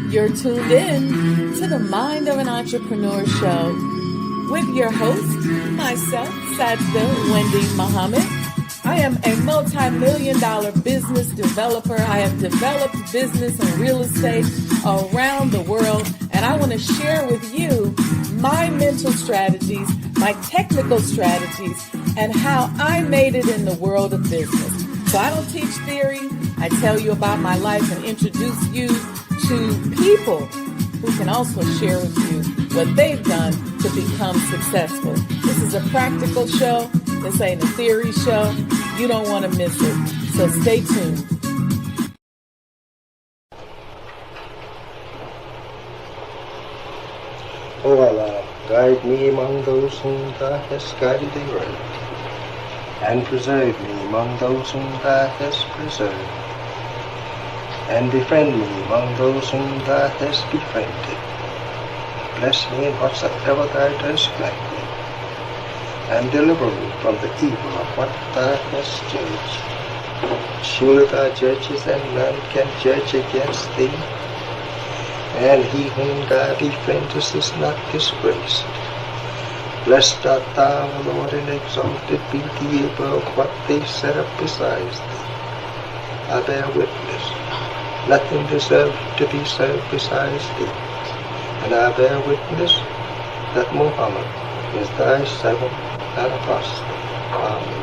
You're tuned in to the Mind of an Entrepreneur show with your host, myself, Sajdah Wendy Muhammad. I am a multi-million-dollar business developer. I have developed business and real estate around the world, and I want to share with you my mental strategies, my technical strategies, and how I made it in the world of business. So I don't teach theory. I tell you about my life and introduce you to people who can also share with you what they've done to become successful. This is a practical show. This ain't a theory show. You don't want to miss it. So stay tuned. O Allah, guide me among those whom Thou hast guided aright, and preserve me among those whom Thou hast preserved, and befriend me among those whom Thou hast befriended. Bless me in whatsoever Thou dost grant me, and deliver me from the evil of what Thou hast judged. Surely Thou judgest, and none can judge against Thee, and he whom Thou befriendest is not disgraced. Blessed art Thou, O Lord, and exalted be Thee above what they set up besides Thee. I bear witness, nothing deserves to be served besides Thee, and I bear witness that Muhammad is Thy servant and apostle. Amen.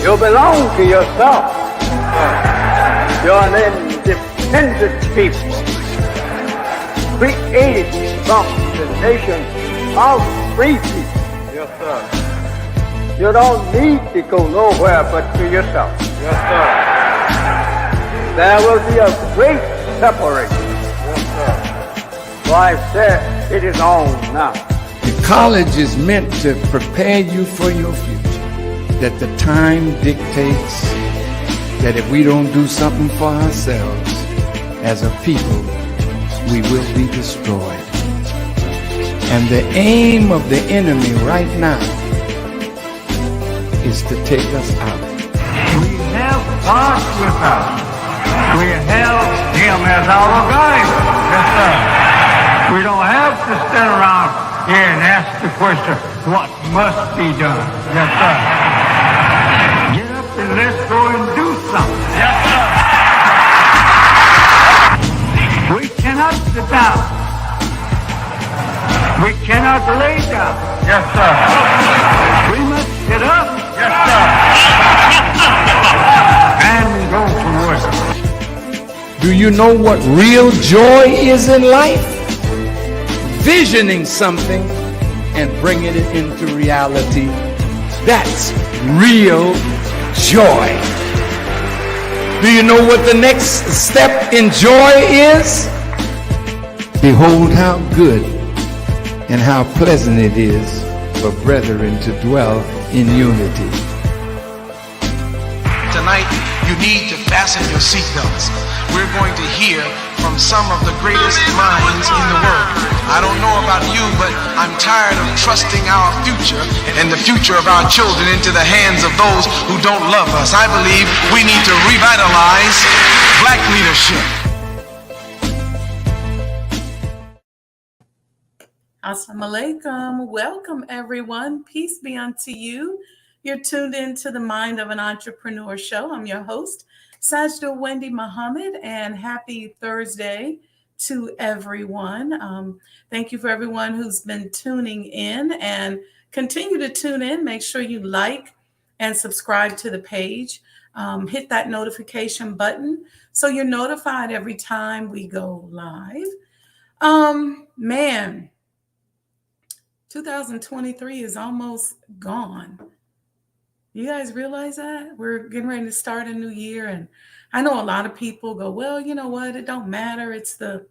You belong to yourself. You're an independent people, created from the nation of free people. Yes, sir. You don't need to go nowhere but to yourself. Yes, sir. There will be a great separation. Yes, sir. So I said, it is on now. The college is meant to prepare you for your future. that the time dictates that if we don't do something for ourselves as a people, we will be destroyed. And the aim of the enemy right now is to take us out. We have God with us. We have Him as our guide. Yes, sir. We don't have to stand around here and ask the question, what must be done? Yes, sir. Get up and let's go and do something. Yes, sir. We cannot sit down. We cannot lay down. Yes, sir. We must get up. Yes, sir. And go to work. Do you know what real joy is in life? Visioning something and bringing it into reality. That's real joy. Do you know what the next step in joy is? Behold how good and how pleasant it is for brethren to dwell in unity. Tonight, you need to fasten your seatbelts. We're going to hear from some of the greatest minds in the world. I don't know about you, but I'm tired of trusting our future and the future of our children into the hands of those who don't love us. I believe we need to revitalize black leadership. Assalamu alaikum. Welcome, everyone. Peace be unto you. You're tuned in to the Mind of an Entrepreneur show. I'm your host, Sajdah Wendy Muhammad, and happy Thursday to everyone. Thank you for everyone who's been tuning in, and continue to tune in. Make sure you like and subscribe to the page. Hit that notification button so you're notified every time we go live. Man, 2023 is almost gone. You guys realize that? We're getting ready to start a new year. And I know a lot of people go, well, you know what? It don't matter. It's the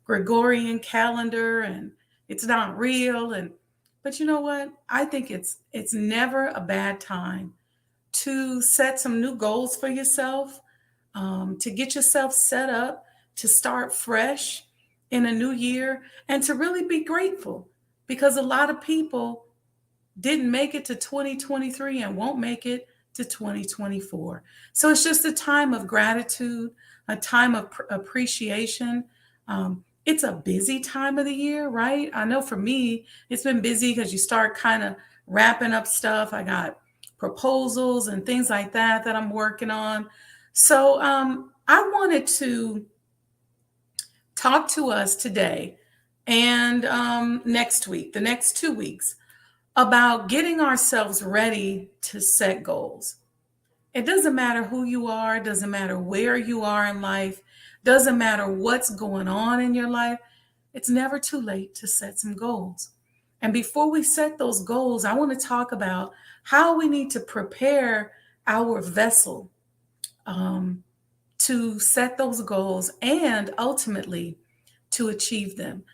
Gregorian calendar and it's not real. But you know what? I think it's never a bad time to set some new goals for yourself, to get yourself set up, to start fresh in a new year, and to really be grateful, because a lot of people didn't make it to 2023 and won't make it to 2024. So it's just a time of gratitude, a time of appreciation. It's a busy time of the year, right? I know for me, it's been busy because you start kind of wrapping up stuff. I got proposals and things like that I'm working on. So I wanted to talk to us today and next week, the next 2 weeks, about getting ourselves ready to set goals. It doesn't matter who you are, it doesn't matter where you are in life, doesn't matter what's going on in your life. It's never too late to set some goals. And before we set those goals, I want to talk about how we need to prepare our vessel to set those goals and ultimately to achieve them.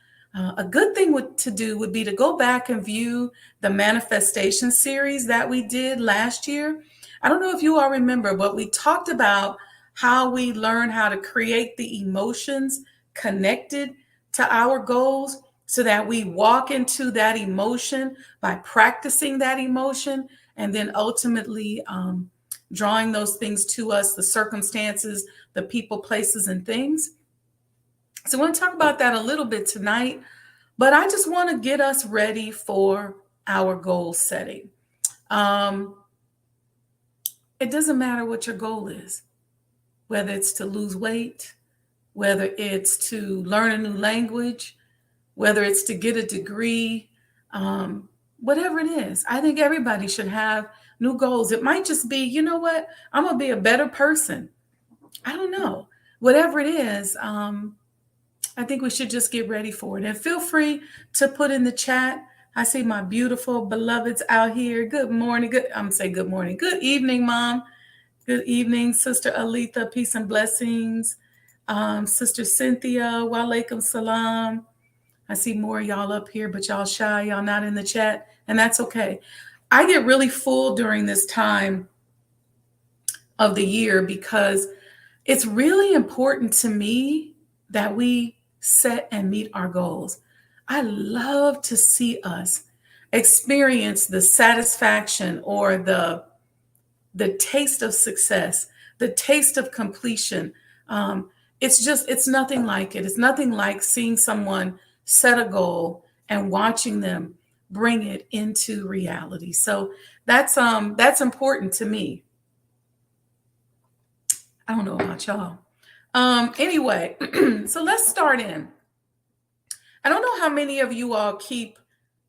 A good thing to do would be to go back and view the manifestation series that we did last year. I don't know if you all remember, but we talked about how we learn how to create the emotions connected to our goals so that we walk into that emotion by practicing that emotion and then ultimately drawing those things to us, the circumstances, the people, places, and things. So I want to talk about that a little bit tonight, but I just want to get us ready for our goal setting. It doesn't matter what your goal is, whether it's to lose weight, whether it's to learn a new language, whether it's to get a degree, whatever it is. I think everybody should have new goals. It might just be, you know what, I'm going to be a better person. I don't know. Whatever it is, I think we should just get ready for it. And feel free to put in the chat. I see my beautiful beloveds out here. Good morning. I'm going to say good morning. Good evening, Mom. Good evening, Sister Aletha. Peace and blessings. Sister Cynthia. Wa alaikum salam. I see more of y'all up here, but y'all shy. Y'all not in the chat. And that's okay. I get really full during this time of the year because it's really important to me that we set and meet our goals. I love to see us experience the satisfaction or the taste of success, the taste of completion. It's nothing like it. It's nothing like seeing someone set a goal and watching them bring it into reality. So that's important to me. I don't know about y'all. Anyway, so let's start in. I don't know how many of you all keep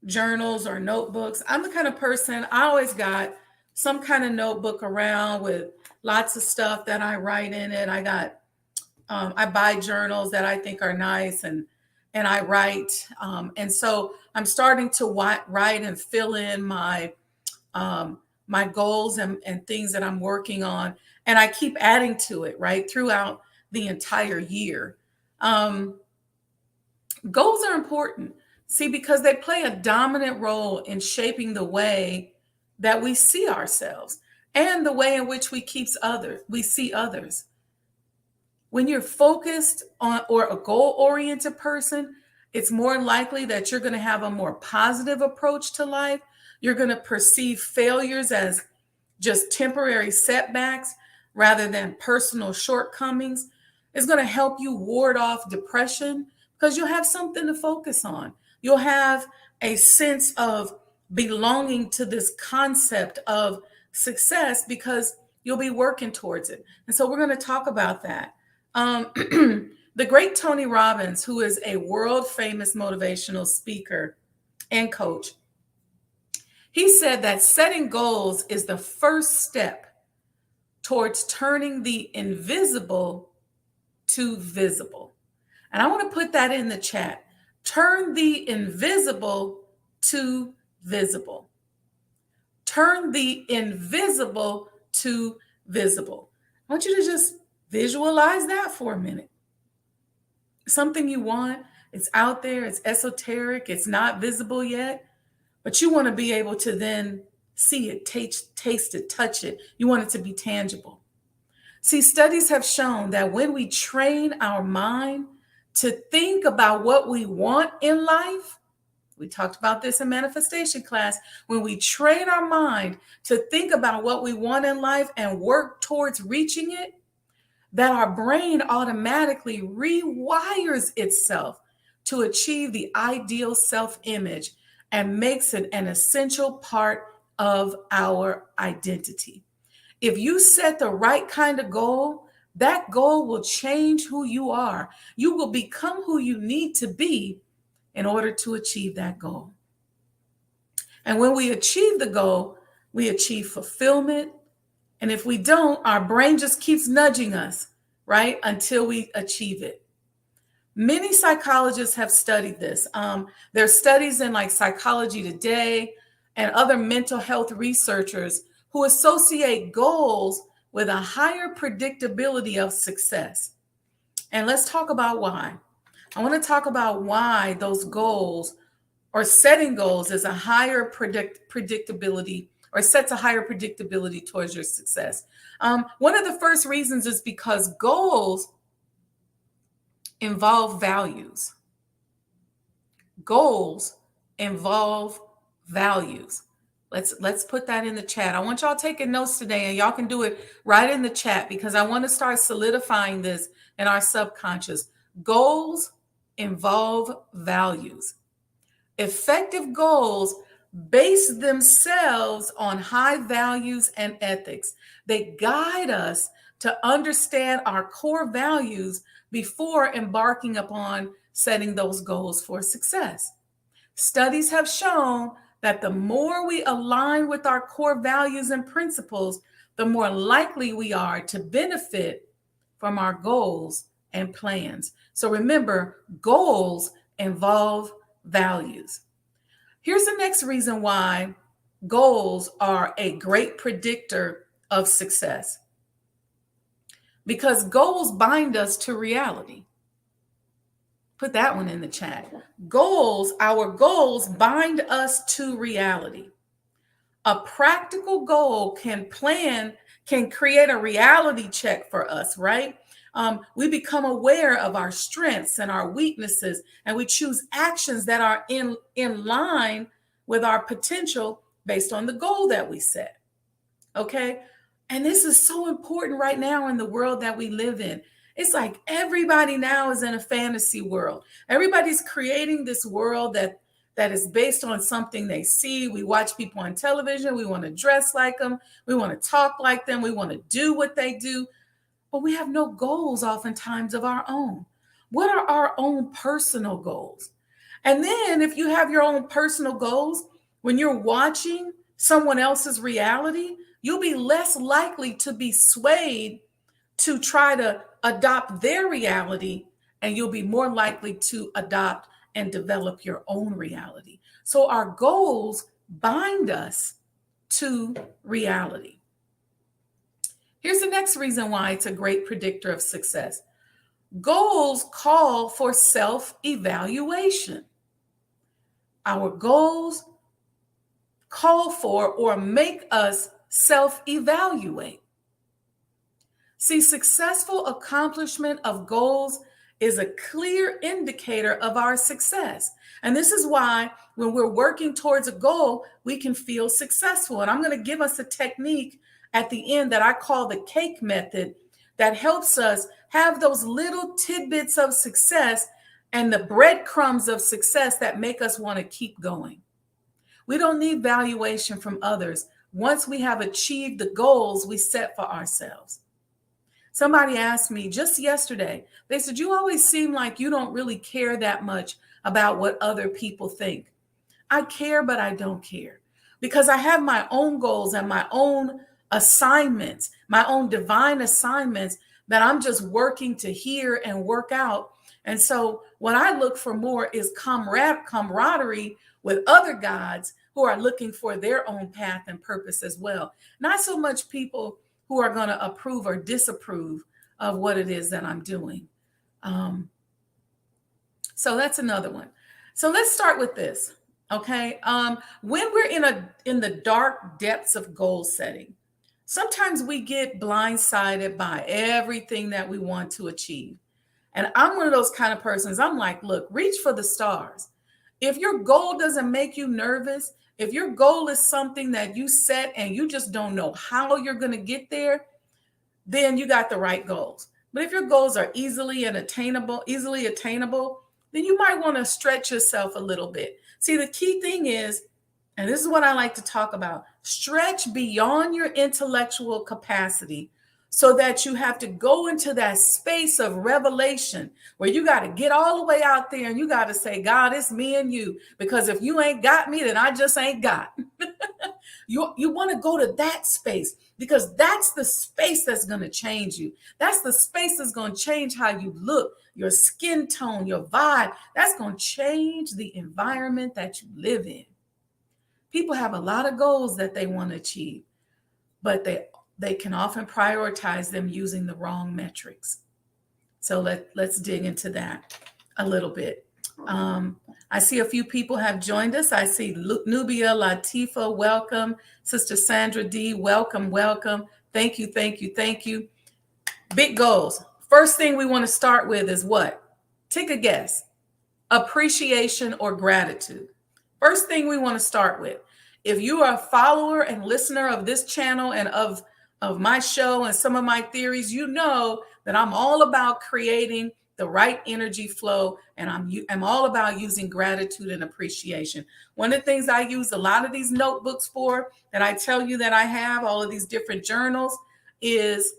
journals or notebooks. I'm the kind of person, I always got some kind of notebook around with lots of stuff that I write in it. I buy journals that I think are nice and I write. And so I'm starting to write and fill in my goals and things that I'm working on. And I keep adding to it, right, throughout the entire year. Goals are important, see, because they play a dominant role in shaping the way that we see ourselves and the way in which we see others. When you're focused on or a goal-oriented person, it's more likely that you're going to have a more positive approach to life. You're going to perceive failures as just temporary setbacks rather than personal shortcomings. It's going to help you ward off depression because you'll have something to focus on. You'll have a sense of belonging to this concept of success because you'll be working towards it. And so we're going to talk about that. The great Tony Robbins, who is a world famous motivational speaker and coach, he said that setting goals is the first step towards turning the invisible to visible. And I want to put that in the chat. Turn the invisible to visible. Turn the invisible to visible. I want you to just visualize that for a minute. Something you want, it's out there, it's esoteric, it's not visible yet, but you want to be able to then see it, taste it, touch it. You want it to be tangible. See, studies have shown that when we train our mind to think about what we want in life, we talked about this in manifestation class, when we train our mind to think about what we want in life and work towards reaching it, that our brain automatically rewires itself to achieve the ideal self-image and makes it an essential part of our identity. If you set the right kind of goal, that goal will change who you are. You will become who you need to be in order to achieve that goal. And when we achieve the goal, we achieve fulfillment. And if we don't, our brain just keeps nudging us, right, until we achieve it. Many psychologists have studied this. There's studies in like Psychology Today and other mental health researchers who associate goals with a higher predictability of success. And let's talk about why. I want to talk about why those goals or setting goals is a higher predictability or sets a higher predictability towards your success. One of the first reasons is because goals involve values. Goals involve values. Let's put that in the chat. I want y'all taking notes today, and y'all can do it right in the chat because I want to start solidifying this in our subconscious. Goals involve values. Effective goals base themselves on high values and ethics. They guide us to understand our core values before embarking upon setting those goals for success. Studies have shown that the more we align with our core values and principles, the more likely we are to benefit from our goals and plans. So remember, goals involve values. Here's the next reason why goals are a great predictor of success. Because goals bind us to reality. Put that one in the chat. Our goals bind us to reality. A practical goal can create a reality check for us, right? We become aware of our strengths and our weaknesses, and we choose actions that are in line with our potential based on the goal that we set. Okay. And this is so important right now in the world that we live in. It's like everybody now is in a fantasy world. Everybody's creating this world that is based on something they see. We watch people on television. We want to dress like them. We want to talk like them. We want to do what they do. But we have no goals oftentimes of our own. What are our own personal goals? And then if you have your own personal goals, when you're watching someone else's reality, you'll be less likely to be swayed to try to adopt their reality, and you'll be more likely to adopt and develop your own reality. So our goals bind us to reality. Here's the next reason why it's a great predictor of success. Goals call for self-evaluation. Our goals call for or make us self-evaluate. See, successful accomplishment of goals is a clear indicator of our success. And this is why when we're working towards a goal, we can feel successful. And I'm going to give us a technique at the end that I call the cake method that helps us have those little tidbits of success and the breadcrumbs of success that make us want to keep going. We don't need valuation from others once we have achieved the goals we set for ourselves. Somebody asked me just yesterday, they said, you always seem like you don't really care that much about what other people think. I care, but I don't care because I have my own goals and my own assignments, my own divine assignments that I'm just working to hear and work out. And so what I look for more is camaraderie with other gods who are looking for their own path and purpose as well. Not so much people who are going to approve or disapprove of what it is that I'm doing. So that's another one. So let's start with this. Okay. When we're in the dark depths of goal setting, sometimes we get blindsided by everything that we want to achieve. And I'm one of those kind of persons. I'm like, look, reach for the stars. If your goal doesn't make you nervous, if your goal is something that you set and you just don't know how you're going to get there, then you got the right goals. But if your goals are easily attainable, then you might want to stretch yourself a little bit. See, the key thing is, and this is what I like to talk about, stretch beyond your intellectual capacity so that you have to go into that space of revelation where you got to get all the way out there and you got to say, God, it's me and you, because if you ain't got me, then I just ain't got. You want to go to that space because that's the space that's going to change you. That's the space that's going to change how you look, your skin tone, your vibe. That's going to change the environment that you live in. People have a lot of goals that they want to achieve, but they can often prioritize them using the wrong metrics. So let's dig into that a little bit. I see a few people have joined us. I see Nubia Latifa, welcome. Sister Sandra D, welcome. Thank you. Big goals. First thing we want to start with is what? Take a guess. Appreciation or gratitude. First thing we want to start with. If you are a follower and listener of this channel and of my show and some of my theories, you know that I'm all about creating the right energy flow, and I'm all about using gratitude and appreciation. One of the things I use a lot of these notebooks for, that I tell you that I have, all of these different journals, is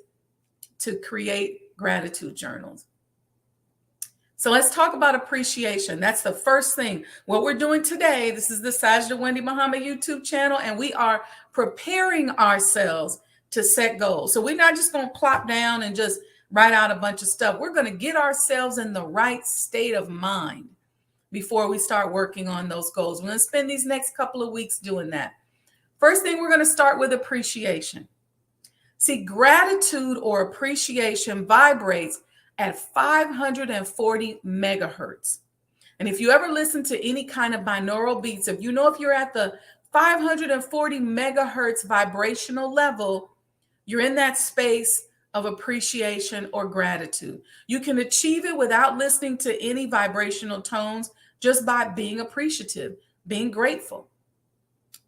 to create gratitude journals. So let's talk about appreciation. That's the first thing. What we're doing today, this is the Sajdah Wendy Muhammad YouTube channel, and we are preparing ourselves to set goals. So we're not just going to plop down and just write out a bunch of stuff. We're going to get ourselves in the right state of mind before we start working on those goals. We're going to spend these next couple of weeks doing that. First thing, we're going to start with appreciation. See, gratitude or appreciation vibrates at 540 megahertz. And if you ever listen to any kind of binaural beats, if you're at the 540 megahertz vibrational level, you're in that space of appreciation or gratitude. You can achieve it without listening to any vibrational tones, just by being appreciative, being grateful.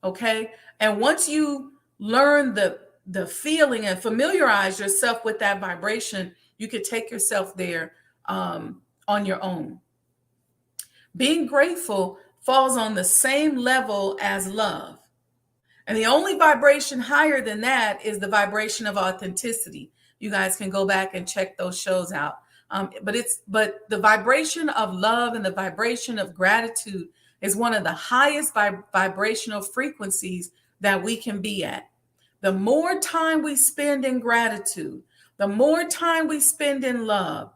Okay. And once you learn the feeling and familiarize yourself with that vibration, you could take yourself there on your own. Being grateful falls on the same level as love. And the only vibration higher than that is the vibration of authenticity. You guys can go back and check those shows out. But the vibration of love and the vibration of gratitude is one of the highest vibrational frequencies that we can be at. The more time we spend in gratitude, the more time we spend in love,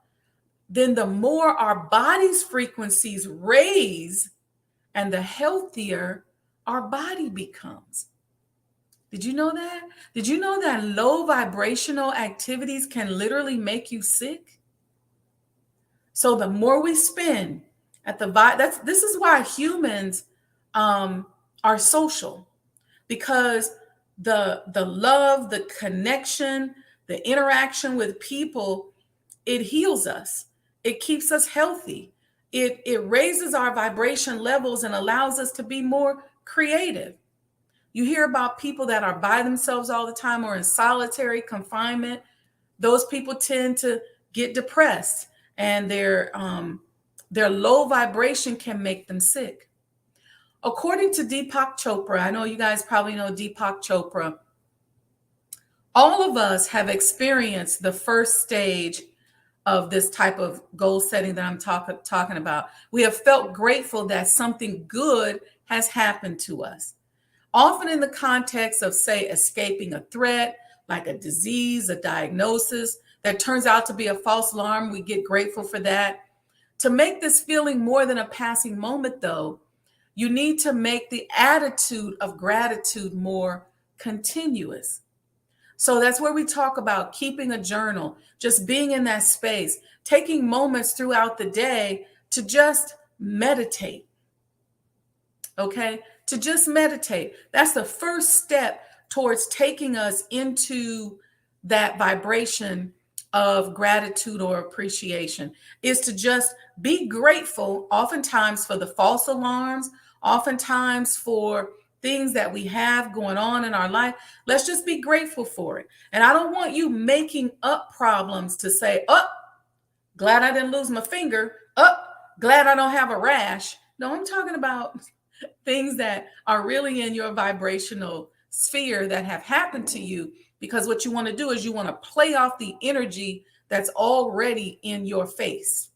then the more our body's frequencies raise and the healthier our body becomes. Did you know that? Did you know that low vibrational activities can literally make you sick? So the more we spend at this is why humans are social, because the love, the connection, the interaction with people, it heals us. It keeps us healthy. It raises our vibration levels and allows us to be more creative. You hear about people that are by themselves all the time or in solitary confinement. Those people tend to get depressed, and their low vibration can make them sick. According to Deepak Chopra, I know you guys probably know Deepak Chopra, all of us have experienced the first stage of this type of goal setting that I'm talking about. We have felt grateful that something good has happened to us, often in the context of, say, escaping a threat, like a disease, a diagnosis that turns out to be a false alarm. We get grateful for that. To make this feeling more than a passing moment, though, you need to make the attitude of gratitude more continuous. So that's where we talk about keeping a journal, just being in that space, taking moments throughout the day to just meditate. Okay? To just meditate. That's the first step towards taking us into that vibration of gratitude or appreciation, is to just be grateful, oftentimes for the false alarms, oftentimes for things that we have going on in our life. Let's just be grateful for it. And I don't want you making up problems to say, oh, glad I didn't lose my finger. Oh, glad I don't have a rash. No, I'm talking about things that are really in your vibrational sphere that have happened to you, because what you want to do is you want to play off the energy that's already in your face.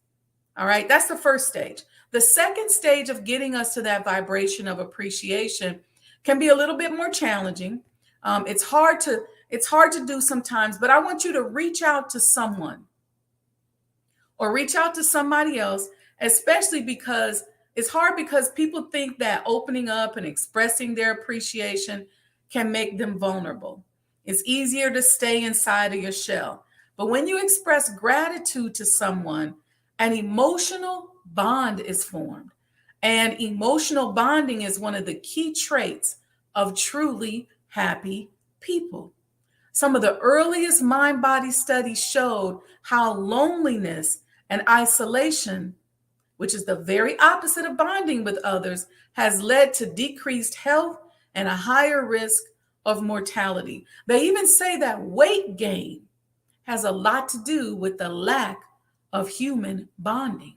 All right. That's the first stage. The second stage of getting us to that vibration of appreciation can be a little bit more challenging. It's hard to do sometimes, but I want you to reach out to someone or reach out to somebody else, especially because it's hard, because people think that opening up and expressing their appreciation can make them vulnerable. It's easier to stay inside of your shell. But when you express gratitude to someone, an emotional bond is formed. And emotional bonding is one of the key traits of truly happy people. Some of the earliest mind-body studies showed how loneliness and isolation, which is the very opposite of bonding with others, has led to decreased health and a higher risk of mortality. They even say that weight gain has a lot to do with the lack of human bonding.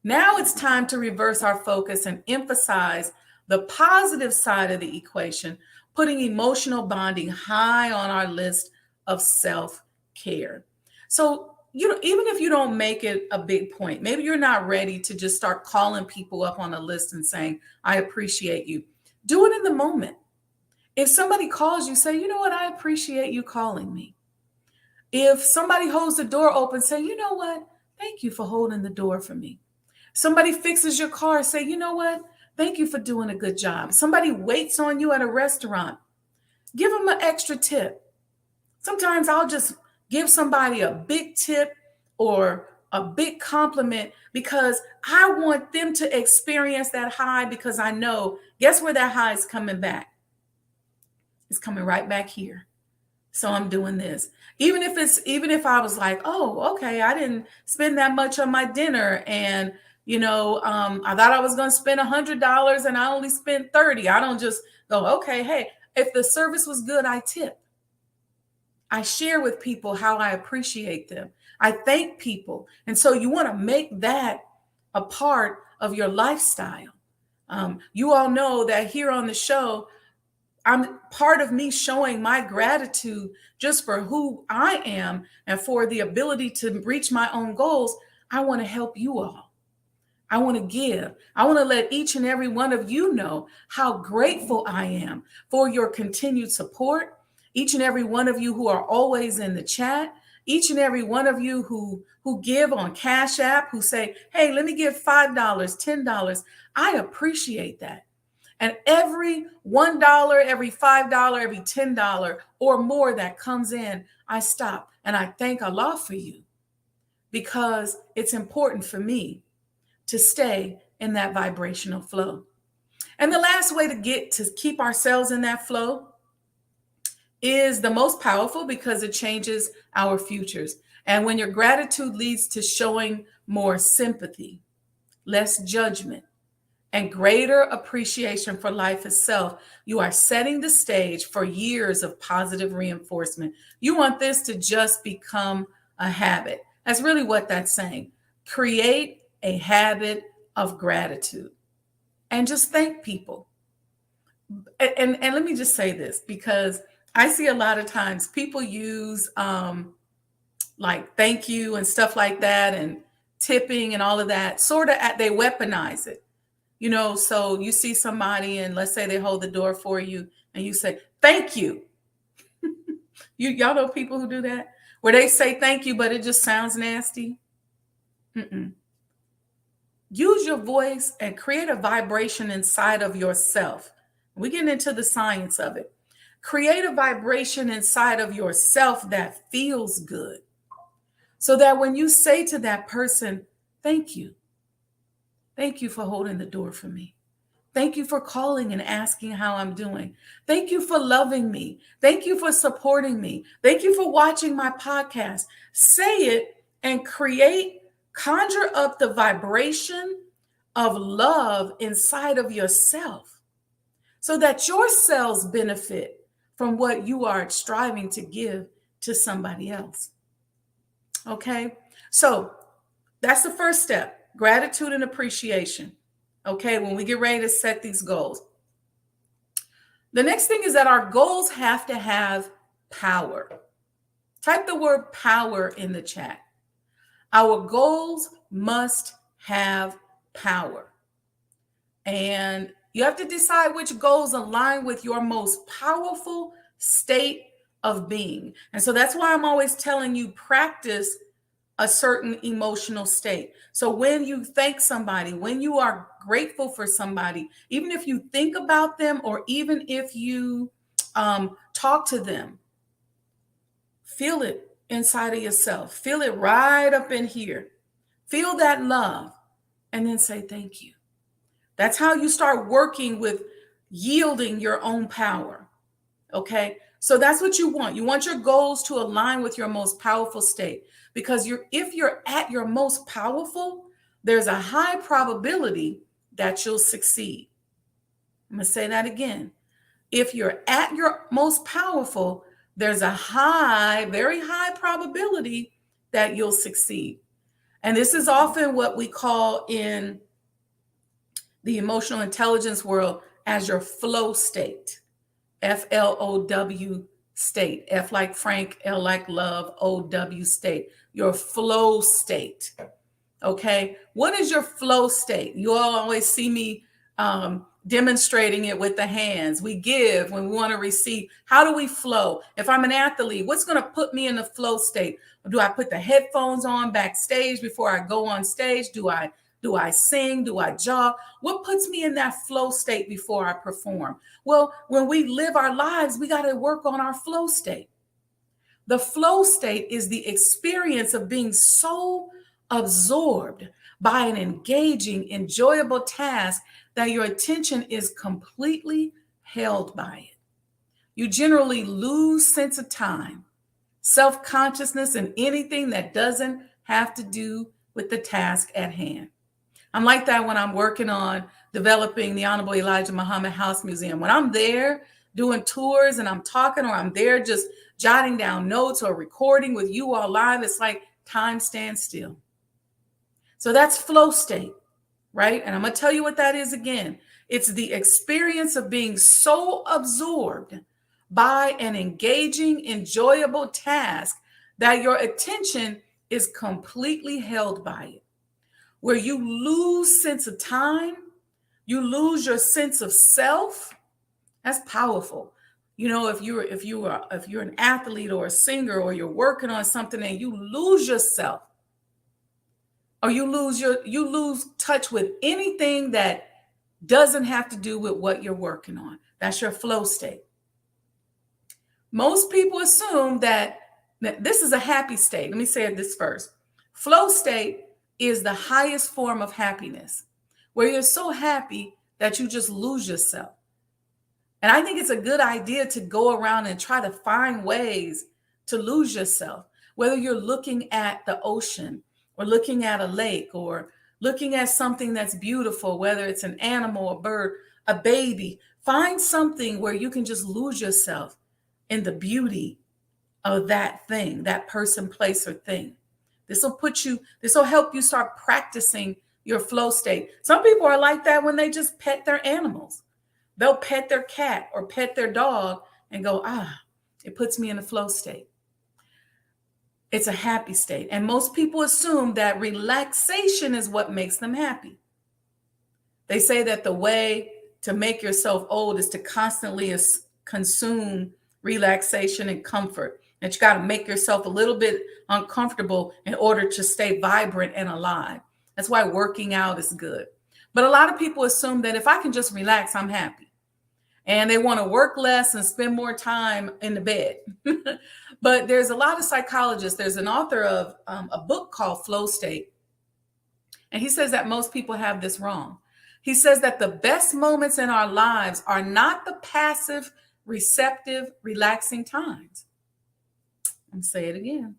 Now it's time to reverse our focus and emphasize the positive side of the equation, putting emotional bonding high on our list of self-care. So, even if you don't make it a big point, maybe you're not ready to just start calling people up on a list and saying, I appreciate you. Do it in the moment. If somebody calls you, say, you know what, I appreciate you calling me. If somebody holds the door open, say, you know what, thank you for holding the door for me. Somebody fixes your car, say, you know what, thank you for doing a good job. Somebody waits on you at a restaurant, give them an extra tip. Sometimes I'll just give somebody a big tip or a big compliment, because I want them to experience that high, because I know, guess where that high is coming back? It's coming right back here. So I'm doing this. Even if I was like, oh, okay, I didn't spend that much on my dinner, and I thought I was going to spend $100 and I only spent 30. I don't just go, okay, hey, if the service was good, I tip. I share with people how I appreciate them. I thank people. And so you want to make that a part of your lifestyle. You all know that here on the show, I'm part of me showing my gratitude just for who I am and for the ability to reach my own goals. I want to help you all. I want to give. I want to let each and every one of you know how grateful I am for your continued support. Each and every one of you who are always in the chat. Each and every one of you who give on Cash App, who say, hey, let me give $5, $10. I appreciate that. And every $1, every $5, every $10 or more that comes in, I stop and I thank Allah for you, because it's important for me to stay in that vibrational flow. And the last way to keep ourselves in that flow is the most powerful, because it changes our futures. And when your gratitude leads to showing more sympathy, less judgment, and greater appreciation for life itself, you are setting the stage for years of positive reinforcement. You want this to just become a habit. That's really what that's saying. Create a habit of gratitude and just thank people. And let me just say this, because I see a lot of times people use like thank you and stuff like that, and tipping and all of that, sort of they weaponize it. So you see somebody and let's say they hold the door for you and you say, thank you. Y'all know people who do that, where they say thank you, but it just sounds nasty. Use your voice and create a vibration inside of yourself. We're getting into the science of it. Create a vibration inside of yourself that feels good, so that when you say to that person, thank you. Thank you for holding the door for me. Thank you for calling and asking how I'm doing. Thank you for loving me. Thank you for supporting me. Thank you for watching my podcast. Say it and conjure up the vibration of love inside of yourself, so that your cells benefit from what you are striving to give to somebody else. Okay, so that's the first step. Gratitude and appreciation. Okay, when we get ready to set these goals. The next thing is that our goals have to have power. Type the word power in the chat. Our goals must have power. And you have to decide which goals align with your most powerful state of being. And so that's why I'm always telling you, practice a certain emotional state. So when you thank somebody, when you are grateful for somebody, even if you think about them or even if you talk to them, feel it inside of yourself. Feel it right up in here. Feel that love and then say thank you. That's how you start working with yielding your own power. Okay, so that's what you want. You want your goals to align with your most powerful state, because if you're at your most powerful, there's a high probability that you'll succeed. I'm going to say that again. If you're at your most powerful, there's a very high probability that you'll succeed. And this is often what we call in the emotional intelligence world as your flow state. FLOW state. F like Frank, L like love, OW state. Your flow state. Okay. What is your flow state? You all always see me demonstrating it with the hands. We give when we want to receive. How do we flow? If I'm an athlete, what's going to put me in the flow state? Do I put the headphones on backstage before I go on stage? Do I sing? Do I jog? What puts me in that flow state before I perform? Well, when we live our lives, we got to work on our flow state. The flow state is the experience of being so absorbed by an engaging, enjoyable task that your attention is completely held by it. You generally lose sense of time, self-consciousness, and anything that doesn't have to do with the task at hand. I'm like that when I'm working on developing the Honorable Elijah Muhammad House Museum. When I'm there doing tours and I'm talking, or I'm there just jotting down notes or recording with you all live, it's like time stands still. So that's flow state, right? And I'm going to tell you what that is again. It's the experience of being so absorbed by an engaging, enjoyable task that your attention is completely held by it, where you lose sense of time, you lose your sense of self. That's powerful. You know, if you're an athlete or a singer, or you're working on something and you lose yourself, or you lose touch with anything that doesn't have to do with what you're working on. That's your flow state. Most people assume that this is a happy state. Let me say this first. Flow state is the highest form of happiness, where you're so happy that you just lose yourself. And I think it's a good idea to go around and try to find ways to lose yourself, whether you're looking at the ocean or looking at a lake or looking at something that's beautiful, whether it's an animal, a bird, a baby. Find something where you can just lose yourself in the beauty of that thing, that person, place, or thing. This will help you start practicing your flow state. Some people are like that when they just pet their animals. They'll pet their cat or pet their dog and go, it puts me in a flow state. It's a happy state. And most people assume that relaxation is what makes them happy. They say that the way to make yourself old is to constantly consume relaxation and comfort. That you got to make yourself a little bit uncomfortable in order to stay vibrant and alive. That's why working out is good. But a lot of people assume that if I can just relax, I'm happy. And they want to work less and spend more time in the bed. But there's a lot of psychologists. There's an author of a book called Flow State. And he says that most people have this wrong. He says that the best moments in our lives are not the passive, receptive, relaxing times. I'm say it again.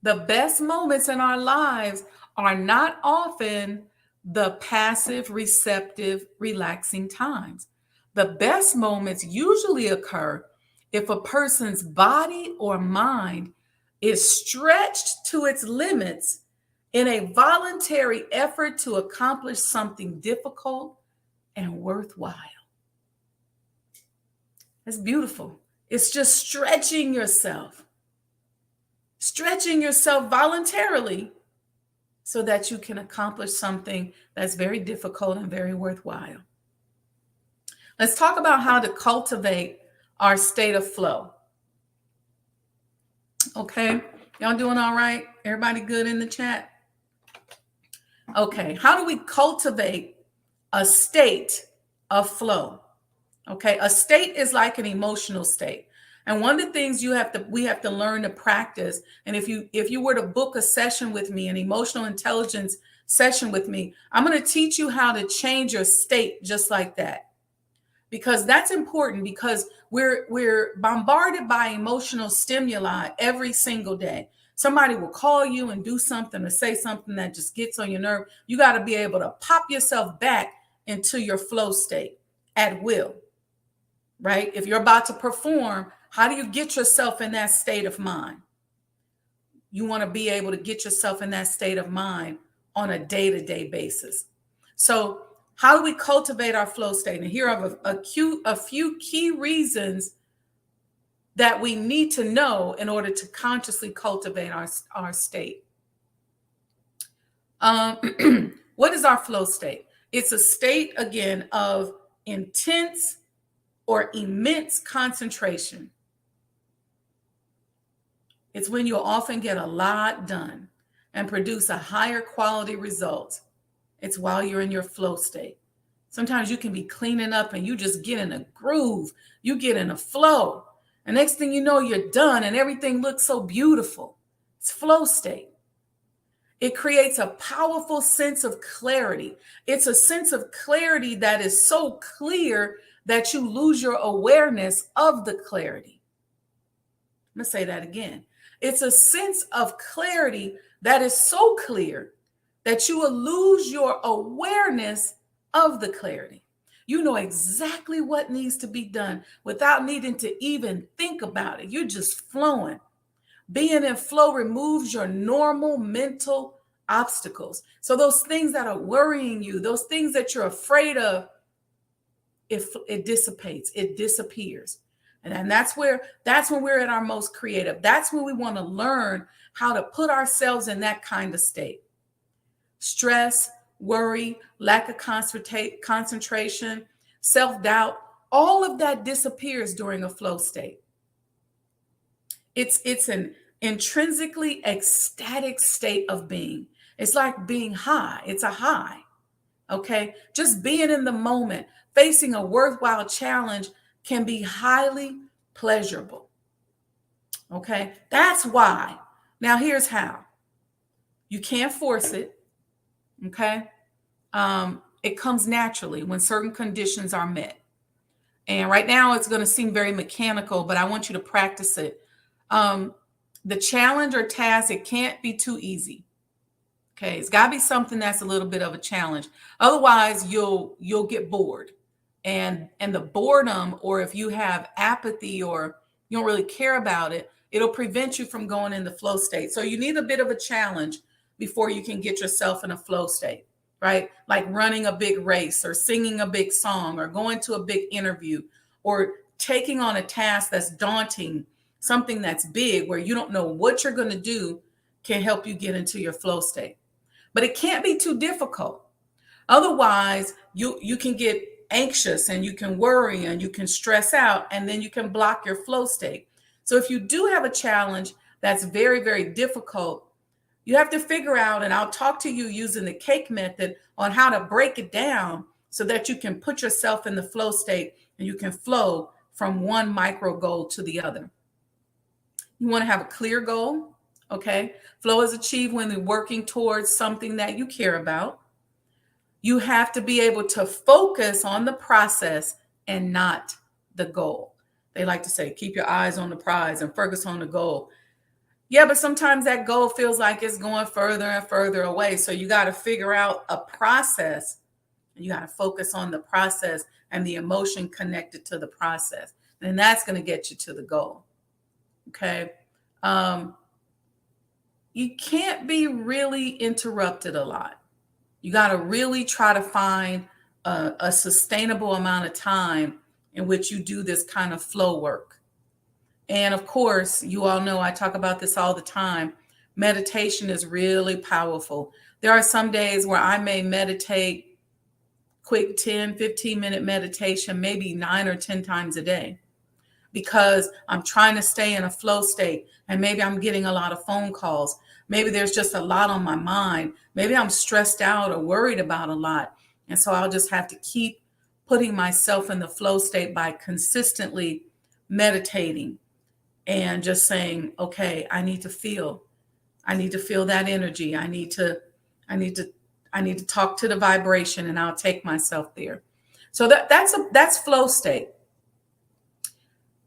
The best moments in our lives are not often the passive, receptive, relaxing times. The best moments usually occur if a person's body or mind is stretched to its limits in a voluntary effort to accomplish something difficult and worthwhile. That's beautiful. It's just stretching yourself voluntarily so that you can accomplish something that's very difficult and very worthwhile. Let's talk about how to cultivate our state of flow. Okay, y'all doing all right? Everybody good in the chat? Okay, how do we cultivate a state of flow? Okay, a state is like an emotional state. And one of the things we have to learn to practice, and if you were to book a session with me, an emotional intelligence session with me, I'm going to teach you how to change your state just like that. Because that's important, because we're bombarded by emotional stimuli every single day. Somebody will call you and do something or say something that just gets on your nerve. You got to be able to pop yourself back into your flow state at will, right? If you're about to perform, how do you get yourself in that state of mind? You want to be able to get yourself in that state of mind on a day-to-day basis. So how do we cultivate our flow state? And here are a few key reasons that we need to know in order to consciously cultivate our state. What is our flow state? It's a state, again, of intense or immense concentration. It's when you'll often get a lot done and produce a higher quality result. It's while you're in your flow state. Sometimes you can be cleaning up and you just get in a groove. You get in a flow. And next thing you know, you're done and everything looks so beautiful. It's flow state. It creates a powerful sense of clarity. It's a sense of clarity that is so clear that you lose your awareness of the clarity. I'm going to say that again. It's a sense of clarity that is so clear that you will lose your awareness of the clarity. You know exactly what needs to be done without needing to even think about it. You're just flowing. Being in flow removes your normal mental obstacles. So those things that are worrying you, those things that you're afraid of, it dissipates, it disappears. And that's when we're at our most creative. That's when we want to learn how to put ourselves in that kind of state. Stress, worry, lack of concentration, self-doubt, all of that disappears during a flow state. It's an intrinsically ecstatic state of being. It's like being high. It's a high. Okay. Just being in the moment, facing a worthwhile challenge can be highly pleasurable. Okay. That's why. Now here's how. You can't force it. Okay. It comes naturally when certain conditions are met. And right now it's going to seem very mechanical, but I want you to practice it. The challenge or task, it can't be too easy. Okay, it's got to be something that's a little bit of a challenge. Otherwise, you'll get bored, and the boredom, or if you have apathy or you don't really care about it, it'll prevent you from going in the flow state. So you need a bit of a challenge before you can get yourself in a flow state, right? Like running a big race, or singing a big song, or going to a big interview, or taking on a task that's daunting, something that's big where you don't know what you're going to do, can help you get into your flow state. But it can't be too difficult. Otherwise, you can get anxious, and you can worry, and you can stress out, and then you can block your flow state. So if you do have a challenge that's very, very difficult, you have to figure out, and I'll talk to you using the cake method on how to break it down so that you can put yourself in the flow state and you can flow from one micro goal to the other. You want to have a clear goal. Okay. Flow is achieved when you're working towards something that you care about. You have to be able to focus on the process and not the goal. They like to say, keep your eyes on the prize and focus on the goal. Yeah, but sometimes that goal feels like it's going further and further away. So you got to figure out a process, and you got to focus on the process and the emotion connected to the process. And that's going to get you to the goal. Okay. You can't be really interrupted a lot. You got to really try to find a sustainable amount of time in which you do this kind of flow work. And of course, you all know I talk about this all the time. Meditation is really powerful. There are some days where I may meditate quick 10, 15-minute meditation, maybe 9 or 10 times a day, because I'm trying to stay in a flow state. And maybe I'm getting a lot of phone calls. Maybe there's just a lot on my mind. Maybe I'm stressed out or worried about a lot. And so I'll just have to keep putting myself in the flow state by consistently meditating and just saying, okay, I need to feel that energy. I need to talk to the vibration, and I'll take myself there. So that's flow state.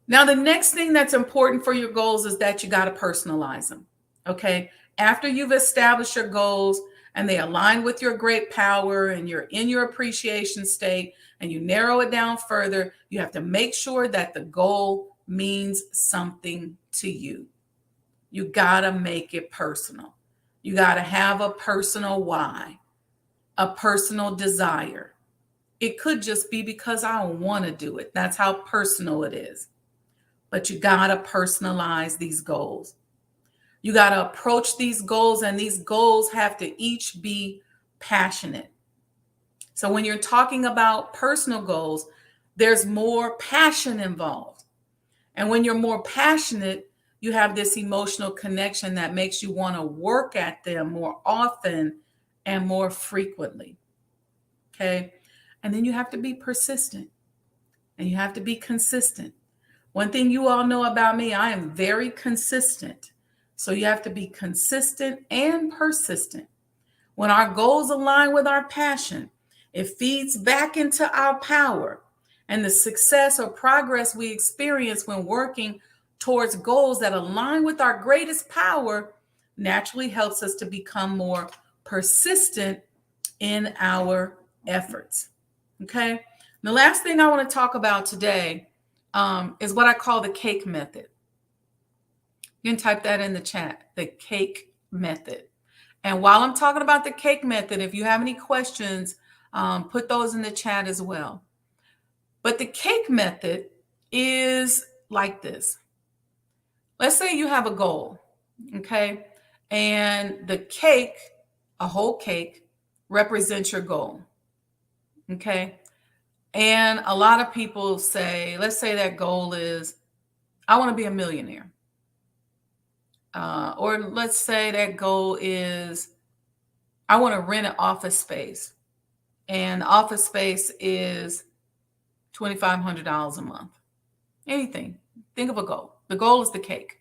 Now, the next thing that's important for your goals is that you got to personalize them. Okay. After you've established your goals and they align with your great power and you're in your appreciation state and you narrow it down further, you have to make sure that the goal means something to you. You got to make it personal. You got to have a personal why, a personal desire. It could just be because I want to do it. That's how personal it is. But you got to personalize these goals. You got to approach these goals, and these goals have to each be passionate. So when you're talking about personal goals, there's more passion involved. And when you're more passionate, you have this emotional connection that makes you want to work at them more often and more frequently. Okay. And then you have to be persistent, and you have to be consistent. One thing you all know about me, I am very consistent. So you have to be consistent and persistent. When our goals align with our passion, it feeds back into our power. And the success or progress we experience when working towards goals that align with our greatest power naturally helps us to become more persistent in our efforts. Okay. The last thing I want to talk about today is what I call the cake method. You can type that in the chat, the cake method. And while I'm talking about the cake method, if you have any questions, put those in the chat as well. But the cake method is like this. Let's say you have a goal, okay? And the cake, a whole cake, represents your goal, okay? And a lot of people say, let's say that goal is, I want to be a millionaire. Or let's say that goal is, I want to rent an office space. And the office space is $2,500 a month. Anything. Think of a goal. The goal is the cake.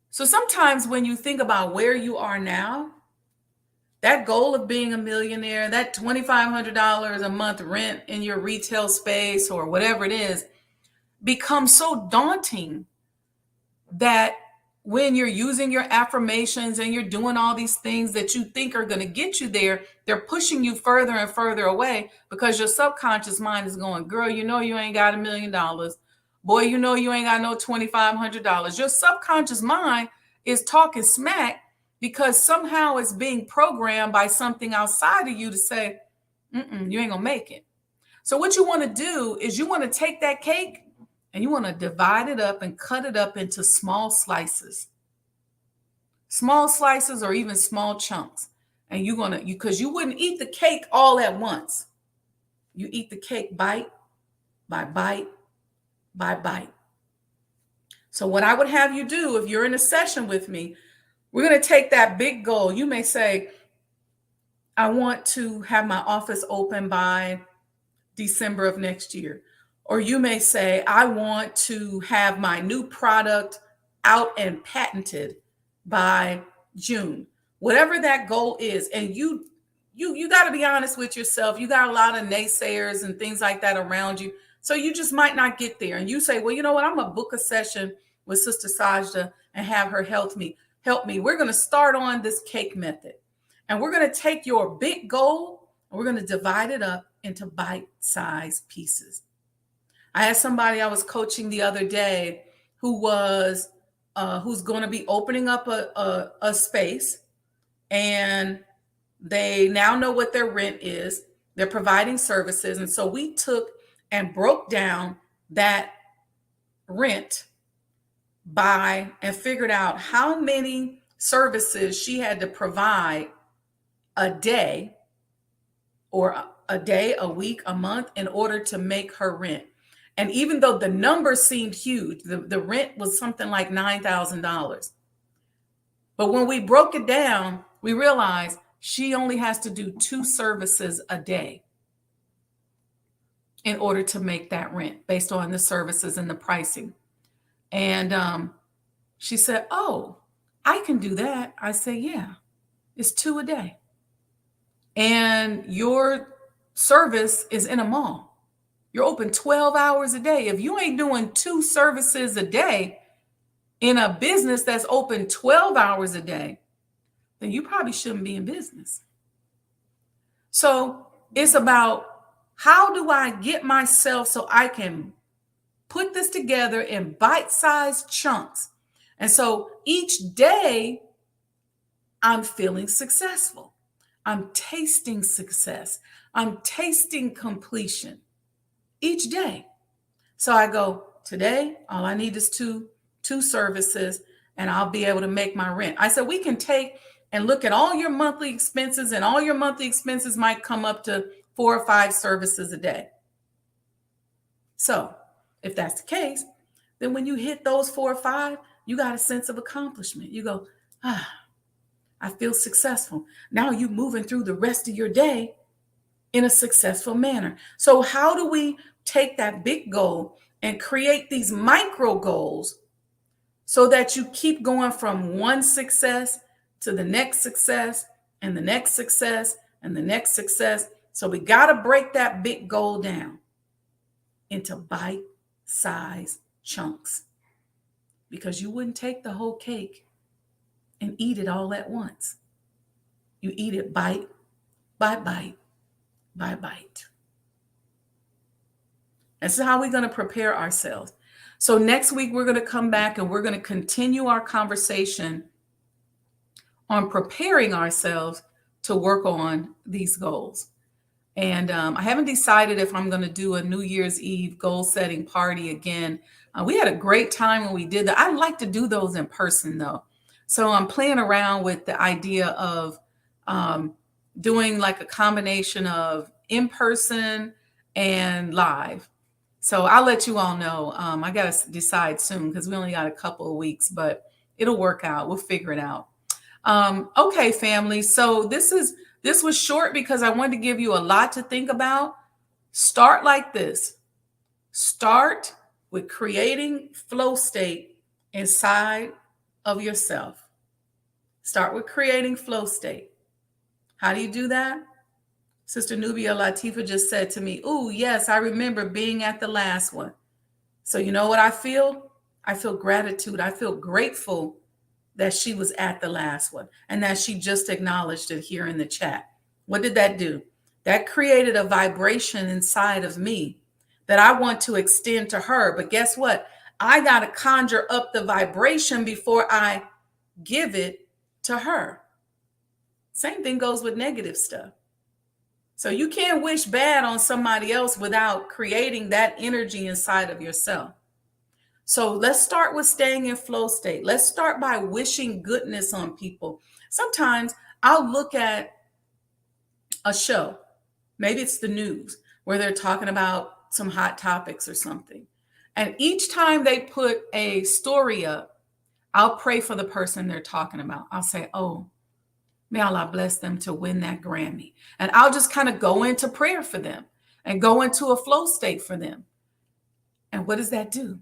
So sometimes when you think about where you are now, that goal of being a millionaire, that $2,500 a month rent in your retail space or whatever it is, becomes so daunting that when you're using your affirmations and you're doing all these things that you think are going to get you there, they're pushing you further and further away because your subconscious mind is going, girl, you know you ain't got $1 million. Boy, you know you ain't got no $2,500. Your subconscious mind is talking smack because somehow it's being programmed by something outside of you to say, you ain't going to make it. So what you want to do is you want to take that cake and you want to divide it up and cut it up into small slices. Small slices or even small chunks. And you're going to, because you wouldn't eat the cake all at once. You eat the cake bite by bite by bite. So what I would have you do if you're in a session with me, we're going to take that big goal. You may say, I want to have my office open by December of next year. Or you may say, I want to have my new product out and patented by June. Whatever that goal is. And you got to be honest with yourself. You got a lot of naysayers and things like that around you. So you just might not get there. And you say, well, you know what? I'm going to book a session with Sister Sajdah and have her help me. We're going to start on this cake method. And we're going to take your big goal and we're going to divide it up into bite-sized pieces. I had somebody I was coaching the other day who's going to be opening up a space, and they now know what their rent is. They're providing services. And so we took and broke down that rent and figured out how many services she had to provide a day, or a day, a week, a month, in order to make her rent. And even though the number seemed huge, the rent was something like $9,000. But when we broke it down, we realized she only has to do 2 services a day in order to make that rent based on the services and the pricing. And she said, oh, I can do that. I say, yeah, it's 2 a day. And your service is in a mall. You're open 12 hours a day. If you ain't doing 2 services a day in a business that's open 12 hours a day, then you probably shouldn't be in business. So it's about, how do I get myself so I can put this together in bite-sized chunks? And so each day I'm feeling successful. I'm tasting success. I'm tasting completion each day. So I go, today, all I need is two services and I'll be able to make my rent. I said, we can take and look at all your monthly expenses, and all your monthly expenses might come up to 4 or 5 services a day. So if that's the case, then when you hit those 4 or 5, you got a sense of accomplishment. You go, I feel successful. Now you're moving through the rest of your day in a successful manner. So how do we take that big goal and create these micro goals so that you keep going from one success to the next success and the next success and the next success. So we got to break that big goal down into bite-sized chunks, because you wouldn't take the whole cake and eat it all at once. You eat it bite by bite by bite. This is how we're going to prepare ourselves. So next week, we're going to come back and we're going to continue our conversation on preparing ourselves to work on these goals. And I haven't decided if I'm going to do a New Year's Eve goal setting party again. We had a great time when we did that. I like to do those in person, though. So I'm playing around with the idea of doing like a combination of in person and live. So I'll let you all know. I got to decide soon because we only got a couple of weeks, but it'll work out. We'll figure it out. Okay, family. So this was short because I wanted to give you a lot to think about. Start like this. Start with creating flow state inside of yourself. Start with creating flow state. How do you do that? Sister Nubia Latifa just said to me, "Ooh, yes, I remember being at the last one." So you know what I feel? I feel gratitude. I feel grateful that she was at the last one and that she just acknowledged it here in the chat. What did that do? That created a vibration inside of me that I want to extend to her. But guess what? I got to conjure up the vibration before I give it to her. Same thing goes with negative stuff. So you can't wish bad on somebody else without creating that energy inside of yourself. So let's start with staying in flow state. Let's start by wishing goodness on people. Sometimes I'll look at a show, maybe it's the news, where they're talking about some hot topics or something. And each time they put a story up, I'll pray for the person they're talking about. I'll say, "Oh, may Allah bless them to win that Grammy." And I'll just kind of go into prayer for them and go into a flow state for them. And what does that do?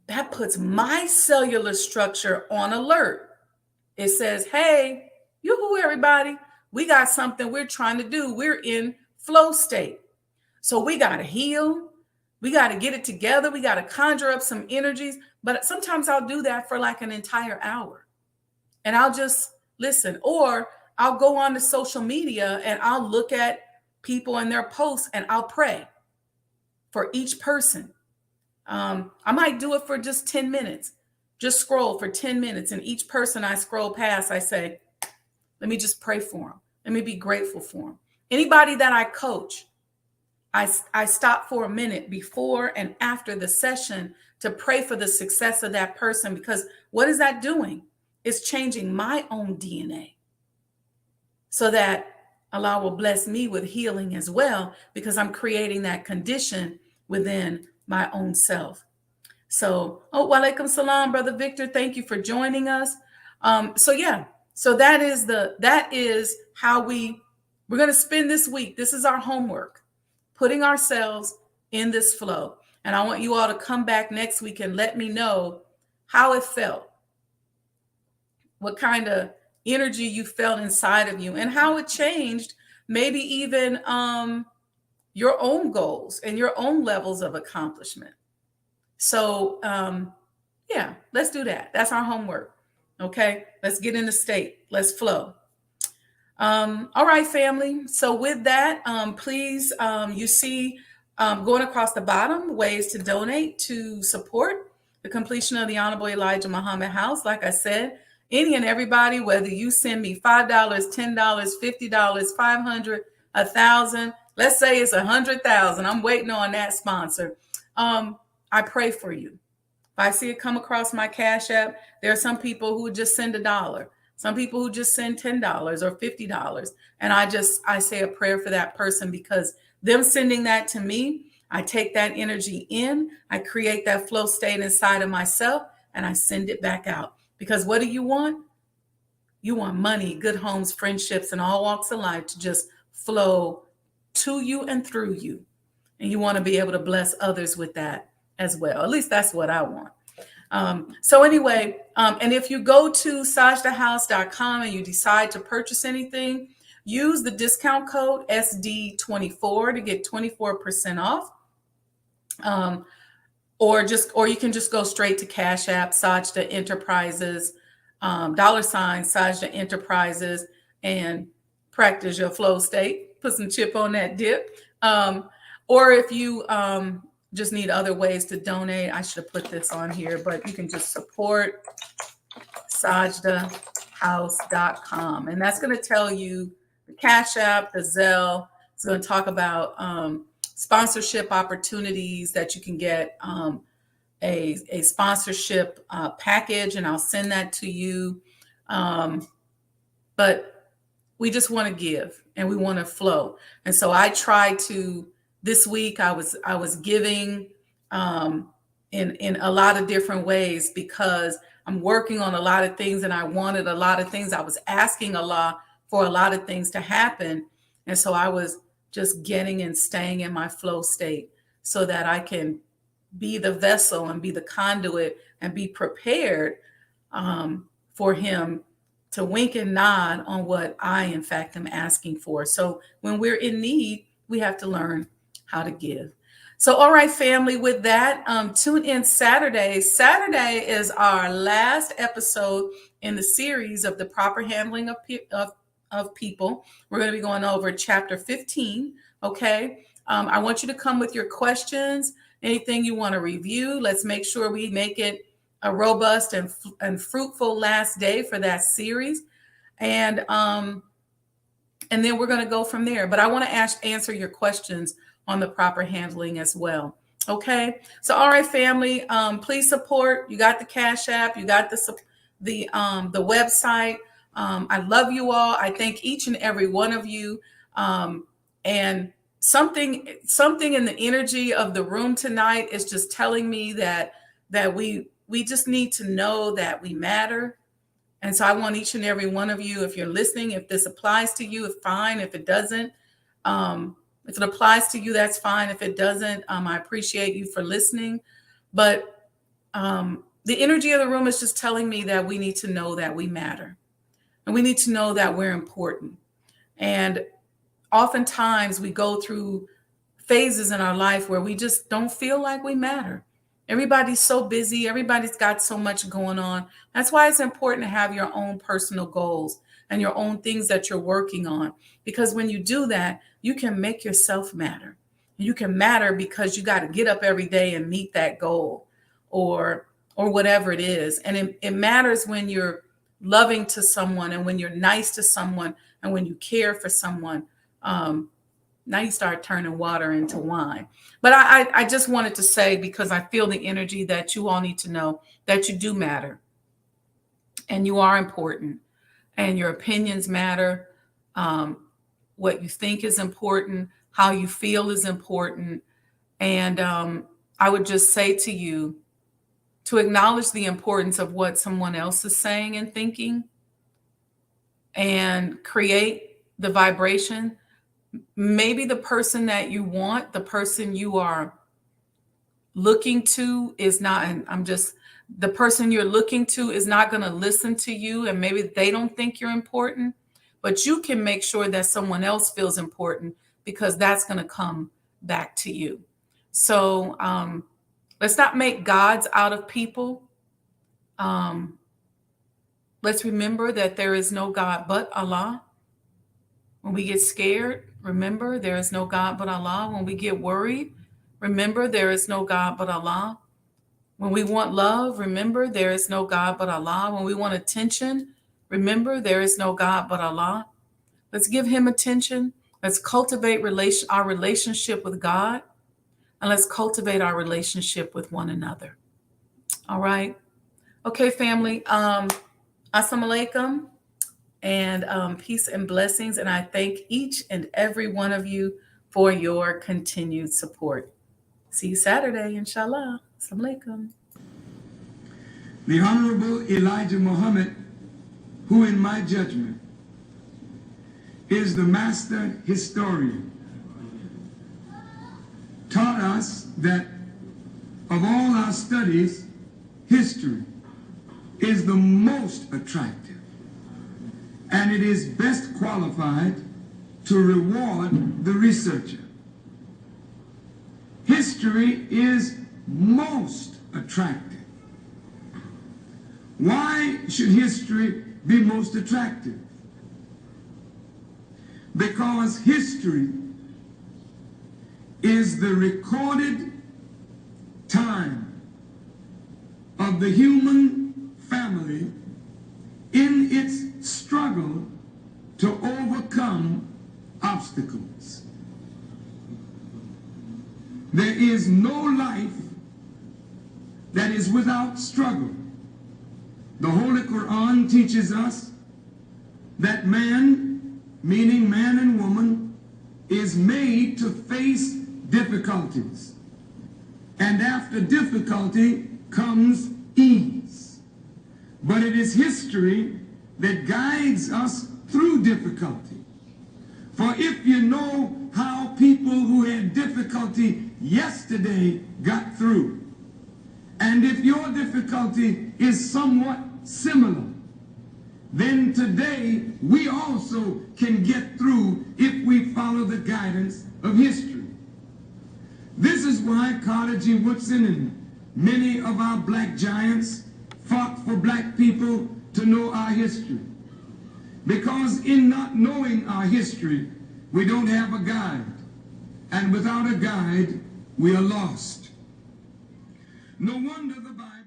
That puts my cellular structure on alert. It says, "Hey, yoo-hoo, everybody. We got something we're trying to do. We're in flow state. So we got to heal. We got to get it together. We got to conjure up some energies." But sometimes I'll do that for like an entire hour. And I'll just listen. Or I'll go on to social media and I'll look at people and their posts and I'll pray for each person. I might do it for just 10 minutes. Just scroll for 10 minutes. And each person I scroll past, I say, let me just pray for them. Let me be grateful for them. Anybody that I coach, I stop for a minute before and after the session to pray for the success of that person, because what is that doing? It's changing my own DNA so that Allah will bless me with healing as well, because I'm creating that condition within my own self. So, walaikum salam, Brother Victor. Thank you for joining us. So that is how we're going to spend this week. This is our homework, putting ourselves in this flow. And I want you all to come back next week and let me know how it felt, what kind of energy you felt inside of you, and how it changed maybe even your own goals and your own levels of accomplishment. So let's do that. That's our homework. Okay, let's get in the state. Let's flow. All right, family. So with that, please, you see going across the bottom, ways to donate to support the completion of the Honorable Elijah Muhammad House. Like I said, any and everybody, whether you send me $5, $10, $50, $500, $1,000, let's say it's 100,000. I'm waiting on that sponsor. I pray for you. If I see it come across my Cash App, there are some people who just send $1. Some people who just send $10 or $50. And I say a prayer for that person, because them sending that to me, I take that energy in, I create that flow state inside of myself, and I send it back out. Because what do you want? You want money, good homes, friendships, and all walks of life to just flow to you and through you. And you want to be able to bless others with that as well. At least that's what I want. So anyway, and if you go to sajdahhouse.com and you decide to purchase anything, use the discount code SD24 to get 24% off. Or you can just go straight to Cash App, Sajdah Enterprises, $ Sajdah Enterprises, and practice your flow state. Put some chip on that dip. Or if you just need other ways to donate, I should have put this on here, but you can just support sajdahhouse.com. And that's going to tell you the Cash App, the Zelle. It's going to talk about sponsorship opportunities that you can get a sponsorship package, and I'll send that to you. But we just want to give and we want to flow. And so I try to, this week I was giving in a lot of different ways because I'm working on a lot of things and I wanted a lot of things. I was asking Allah for a lot of things to happen. And so I was just getting and staying in my flow state so that I can be the vessel and be the conduit and be prepared for him to wink and nod on what I, in fact, am asking for. So when we're in need, we have to learn how to give. So, all right, family, with that, tune in Saturday. Saturday is our last episode in the series of the proper handling of people. We're going to be going over chapter 15. Okay. I want you to come with your questions, anything you want to review. Let's make sure we make it a robust and fruitful last day for that series. And then we're going to go from there. But I want to answer your questions on the proper handling as well. Okay. So, all right, family, please support. You got the Cash App. You got the website. I love you all. I thank each and every one of you. And something in the energy of the room tonight is just telling me that we just need to know that we matter. And so I want each and every one of you, if you're listening, if this applies to you, fine. If it doesn't, if it applies to you, that's fine. If it doesn't, I appreciate you for listening. But the energy of the room is just telling me that we need to know that we matter. And we need to know that we're important. And oftentimes we go through phases in our life where we just don't feel like we matter. Everybody's so busy. Everybody's got so much going on. That's why it's important to have your own personal goals and your own things that you're working on. Because when you do that, you can make yourself matter. You can matter because you got to get up every day and meet that goal or whatever it is. And it matters when you're loving to someone and when you're nice to someone and when you care for someone. Now you start turning water into wine. But I just wanted to say, because I feel the energy that you all need to know that you do matter and you are important and your opinions matter. What you think is important, how you feel is important. And I would just say to you to acknowledge the importance of what someone else is saying and thinking and create the vibration. Maybe the person that you want, the person you are looking to is not, and the person you're looking to is not going to listen to you. And maybe they don't think you're important, but you can make sure that someone else feels important because that's going to come back to you. So let's not make gods out of people. Let's remember that there is no God but Allah. When we get scared, remember there is no God but Allah. When we get worried, remember there is no God but Allah. When we want love, remember there is no God but Allah. When we want attention, remember there is no God but Allah. Let's give him attention. Let's cultivate our relationship with God. And let's cultivate our relationship with one another. All right. Okay, family. Assalamu alaikum. And peace and blessings. And I thank each and every one of you for your continued support. See you Saturday, inshallah. Assalamu alaikum. The Honorable Elijah Muhammad, who in my judgment is the master historian, taught us that of all our studies, history is the most attractive, and it is best qualified to reward the researcher. History is most attractive. Why should history be most attractive? Because history is the recorded time of the human family in its struggle to overcome obstacles. There is no life that is without struggle. The Holy Quran teaches us that man, meaning man and woman, is made to face difficulties. And after difficulty comes ease. But it is history that guides us through difficulty. For if you know how people who had difficulty yesterday got through, and if your difficulty is somewhat similar, then today we also can get through if we follow the guidance of history. This is why Carter G. Woodson and many of our black giants fought for black people to know our history. Because in not knowing our history, we don't have a guide. And without a guide, we are lost. No wonder the Bible